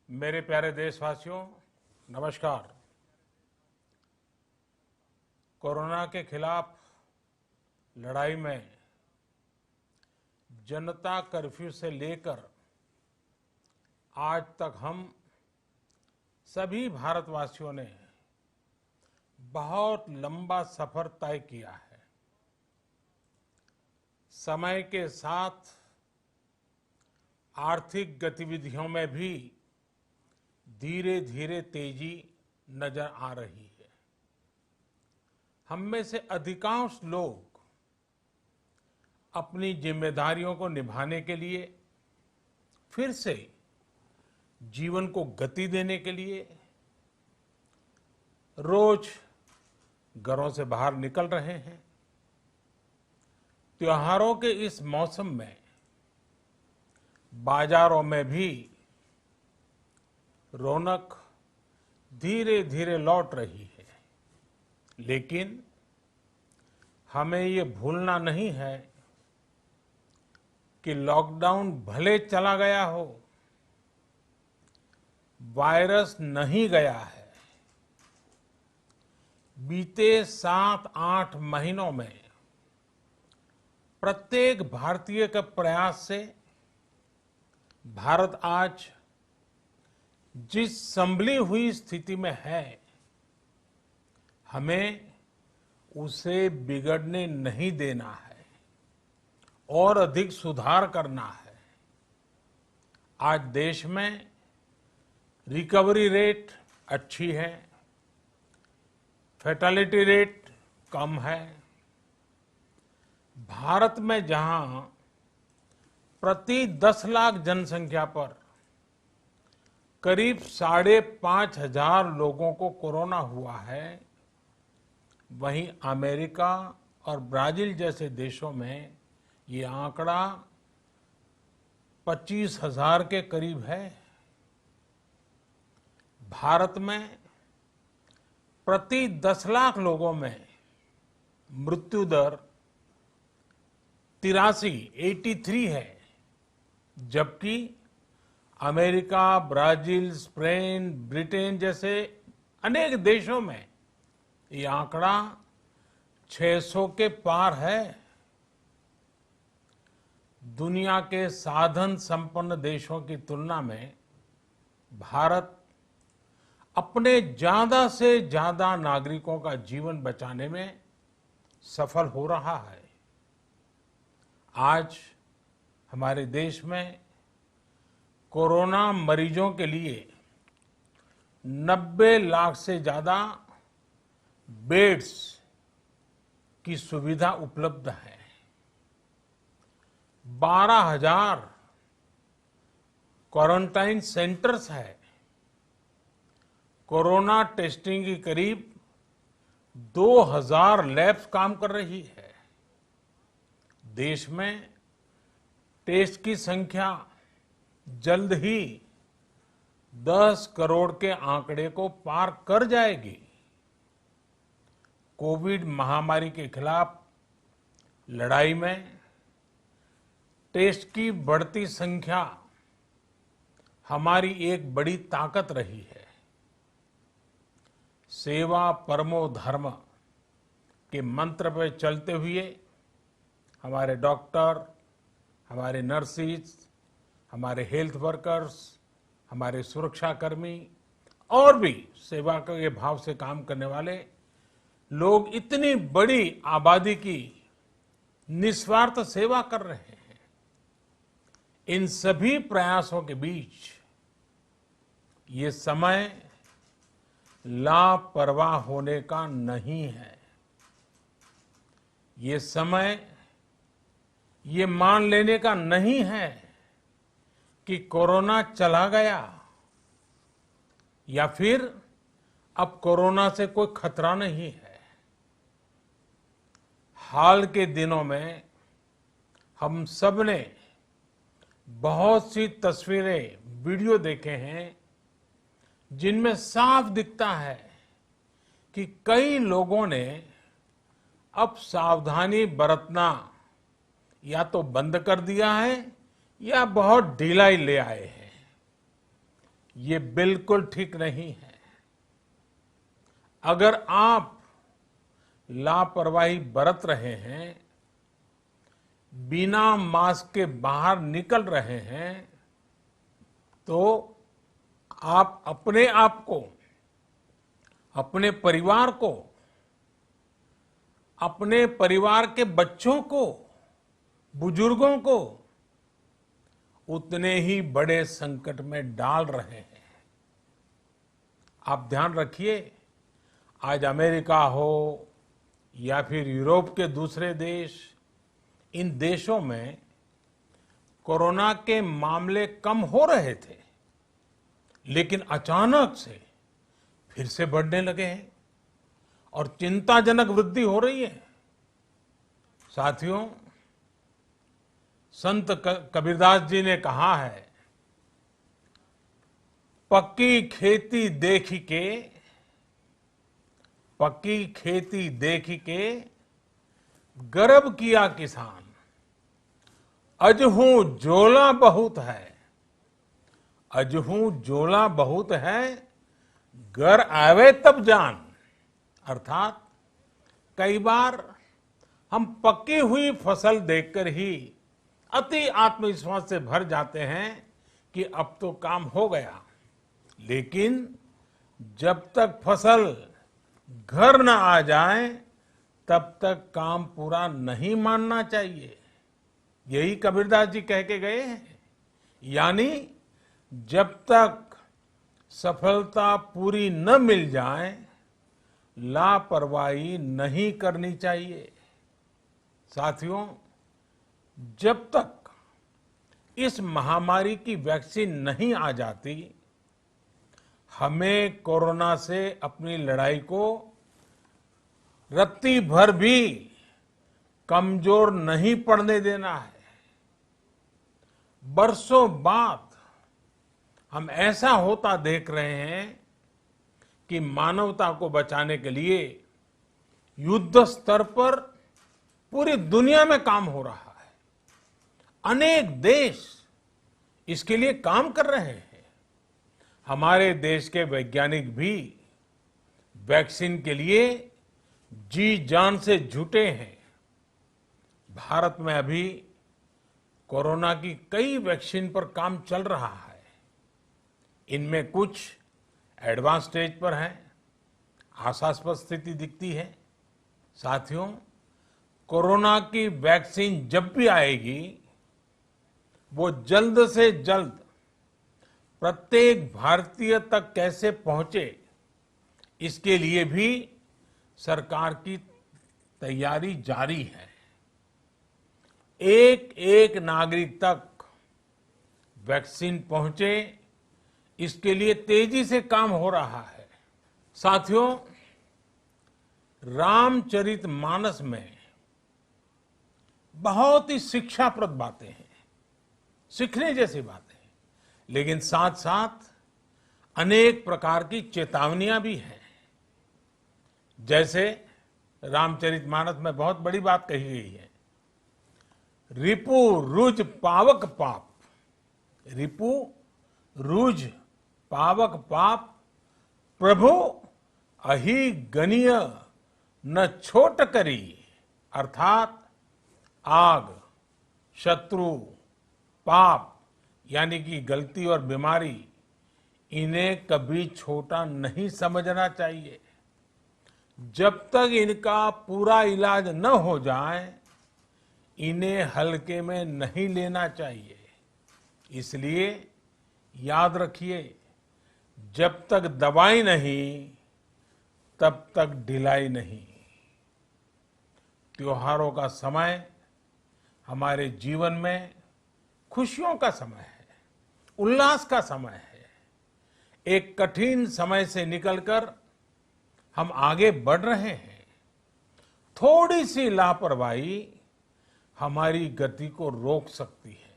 मेरे प्यारे देशवासियों, नमस्कार। कोरोना के खिलाफ लड़ाई में जनता कर्फ्यू से लेकर आज तक हम सभी भारतवासियों ने बहुत लंबा सफर तय किया है। समय के साथ आर्थिक गतिविधियों में भी धीरे धीरे तेजी नजर आ रही है। हम में से अधिकांश लोग अपनी जिम्मेदारियों को निभाने के लिए, फिर से जीवन को गति देने के लिए रोज घरों से बाहर निकल रहे हैं। त्योहारों के इस मौसम में बाजारों में भी रौनक धीरे धीरे लौट रही है, लेकिन हमें ये भूलना नहीं है कि लॉकडाउन भले चला गया हो, वायरस नहीं गया है। बीते 7-8 महीनों में प्रत्येक भारतीय के प्रयास से भारत आज जिस संभली हुई स्थिति में है, हमें उसे बिगड़ने नहीं देना है और अधिक सुधार करना है। आज देश में रिकवरी रेट अच्छी है, फैटेलिटी रेट कम है। भारत में जहां प्रति 10 लाख जनसंख्या पर करीब 5,500 लोगों को कोरोना हुआ है, वहीं अमेरिका और ब्राजील जैसे देशों में ये आंकड़ा 25,000 के करीब है। भारत में प्रति 10 लाख लोगों में मृत्यु दर 83 है, जबकि अमेरिका, ब्राजील, स्पेन, ब्रिटेन जैसे अनेक देशों में ये आंकड़ा 600 के पार है। दुनिया के साधन संपन्न देशों की तुलना में भारत अपने ज्यादा से ज्यादा नागरिकों का जीवन बचाने में सफल हो रहा है। आज हमारे देश में कोरोना मरीजों के लिए 90 लाख से ज्यादा बेड्स की सुविधा उपलब्ध है। 12,000 क्वारंटाइन सेंटर्स है। कोरोना टेस्टिंग की करीब 2,000 लैब्स काम कर रही है। देश में टेस्ट की संख्या जल्द ही 10 करोड़ के आंकड़े को पार कर जाएगी। कोविड महामारी के खिलाफ लड़ाई में टेस्ट की बढ़ती संख्या हमारी एक बड़ी ताकत रही है। सेवा परमो धर्म के मंत्र पर चलते हुए हमारे डॉक्टर, हमारे नर्सिस, हमारे हेल्थ वर्कर्स, हमारे सुरक्षाकर्मी और भी सेवा के भाव से काम करने वाले लोग इतनी बड़ी आबादी की निस्वार्थ सेवा कर रहे हैं। इन सभी प्रयासों के बीच ये समय लापरवाह होने का नहीं है। ये समय ये मान लेने का नहीं है कि कोरोना चला गया या फिर अब कोरोना से कोई खतरा नहीं है। हाल के दिनों में हम सब ने बहुत सी तस्वीरें, वीडियो देखे हैं जिनमें साफ दिखता है कि कई लोगों ने अब सावधानी बरतना या तो बंद कर दिया है या बहुत ढिलाई ले आए हैं। ये बिल्कुल ठीक नहीं है। अगर आप लापरवाही बरत रहे हैं, बिना मास्क के बाहर निकल रहे हैं, तो आप अपने आप को, अपने परिवार को, अपने परिवार के बच्चों को, बुजुर्गों को उतने ही बड़े संकट में डाल रहे हैं। आप ध्यान रखिए, आज अमेरिका हो या फिर यूरोप के दूसरे देश, इन देशों में कोरोना के मामले कम हो रहे थे, लेकिन अचानक से फिर से बढ़ने लगे हैं और चिंताजनक वृद्धि हो रही है। साथियों, संत कबीरदास जी ने कहा है, पक्की खेती देख के गर्व किया किसान, अजहू जोला बहुत है, घर आवे तब जान। अर्थात कई बार हम पकी हुई फसल देखकर ही अति आत्मविश्वास से भर जाते हैं कि अब तो काम हो गया, लेकिन जब तक फसल घर न आ जाए तब तक काम पूरा नहीं मानना चाहिए। यही कबीरदास जी कह के गए हैं। यानी जब तक सफलता पूरी न मिल जाए, लापरवाही नहीं करनी चाहिए। साथियों, जब तक इस महामारी की वैक्सीन नहीं आ जाती, हमें कोरोना से अपनी लड़ाई को रत्ती भर भी कमजोर नहीं पड़ने देना है। बरसों बाद हम ऐसा होता देख रहे हैं कि मानवता को बचाने के लिए युद्ध स्तर पर पूरी दुनिया में काम हो रहा है। अनेक देश इसके लिए काम कर रहे हैं। हमारे देश के वैज्ञानिक भी वैक्सीन के लिए जी जान से जुटे हैं। भारत में अभी कोरोना की कई वैक्सीन पर काम चल रहा है। इनमें कुछ एडवांस स्टेज पर है, आशास्पद स्थिति दिखती है। साथियों, कोरोना की वैक्सीन जब भी आएगी, वो जल्द से जल्द प्रत्येक भारतीय तक कैसे पहुंचे, इसके लिए भी सरकार की तैयारी जारी है। एक एक नागरिक तक वैक्सीन पहुंचे, इसके लिए तेजी से काम हो रहा है। साथियों, रामचरितमानस में बहुत ही शिक्षाप्रद बातें हैं, सीखने जैसी बातें हैं, लेकिन साथ साथ अनेक प्रकार की चेतावनियां भी हैं। जैसे रामचरितमानस में बहुत बड़ी बात कही गई है, रिपु रुज पावक पाप। रिपु रुज पावक पाप, प्रभु अहि गनीय न छोट करी। अर्थात आग, शत्रु, पाप यानी कि गलती और बीमारी, इन्हें कभी छोटा नहीं समझना चाहिए। जब तक इनका पूरा इलाज न हो जाए, इन्हें हल्के में नहीं लेना चाहिए। इसलिए याद रखिए, जब तक दवाई नहीं, तब तक ढिलाई नहीं। त्योहारों का समय हमारे जीवन में खुशियों का समय है, उल्लास का समय है। एक कठिन समय से निकलकर हम आगे बढ़ रहे हैं। थोड़ी सी लापरवाही हमारी गति को रोक सकती है,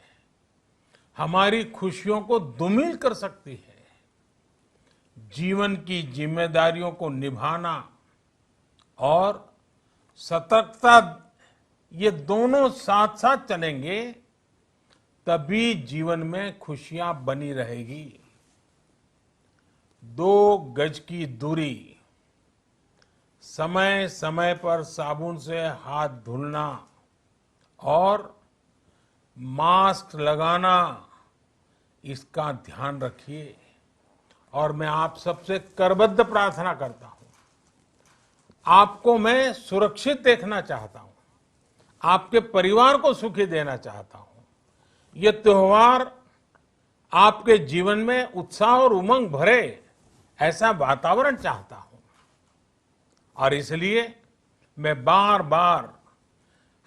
हमारी खुशियों को धूमिल कर सकती है। जीवन की जिम्मेदारियों को निभाना और सतर्कता, ये दोनों साथ साथ चलेंगे, तभी जीवन में खुशियां बनी रहेगी। 2 गज की दूरी, समय समय पर साबुन से हाथ धुलना और मास्क लगाना, इसका ध्यान रखिए। और मैं आप सबसे करबद्ध प्रार्थना करता हूं, आपको मैं सुरक्षित देखना चाहता हूं, आपके परिवार को सुखी देना चाहता हूं। ये त्योहार आपके जीवन में उत्साह और उमंग भरे, ऐसा वातावरण चाहता हूं। और इसलिए मैं बार बार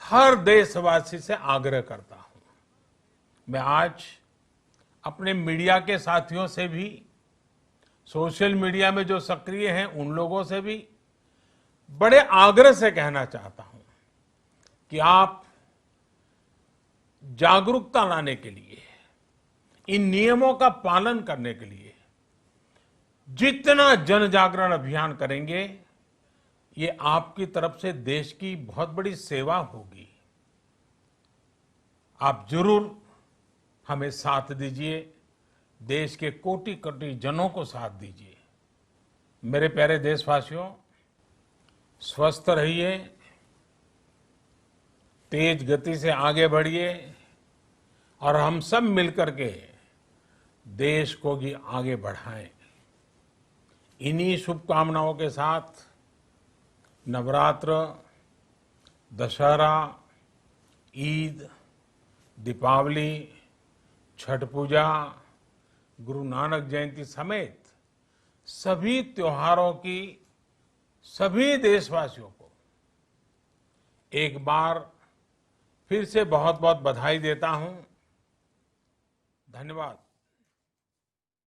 हर देशवासी से आग्रह करता हूं। मैं आज अपने मीडिया के साथियों से भी, सोशल मीडिया में जो सक्रिय हैं उन लोगों से भी बड़े आग्रह से कहना चाहता हूं कि आप जागरूकता लाने के लिए, इन नियमों का पालन करने के लिए जितना जन जागरण अभियान करेंगे, ये आपकी तरफ से देश की बहुत बड़ी सेवा होगी। आप जरूर हमें साथ दीजिए, देश के कोटि कोटि जनों को साथ दीजिए। मेरे प्यारे देशवासियों, स्वस्थ रहिए, तेज गति से आगे बढ़िए और हम सब मिलकर के देश को भी आगे बढ़ाएं। इन्हीं शुभकामनाओं के साथ नवरात्र, दशहरा, ईद, दीपावली, छठ पूजा, गुरु नानक जयंती समेत सभी त्योहारों की सभी देशवासियों को एक बार फिर से बहुत बहुत बधाई देता हूं। धन्यवाद।